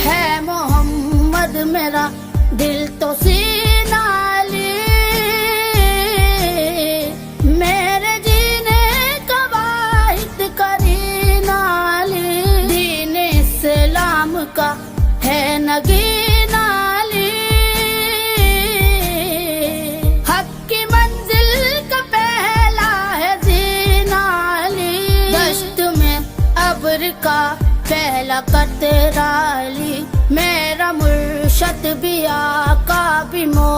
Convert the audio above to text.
है मोहम्मद मेरा दिल तो सीना अली, मेरे जीने का वाहिद करीना अली, दीन इस्लाम का है नगीना अली, हक की मंजिल का पहला है जीना अली, दश्त में अब्र का पहला कतरा अली, मेरा मुर्शद भी आका भी मो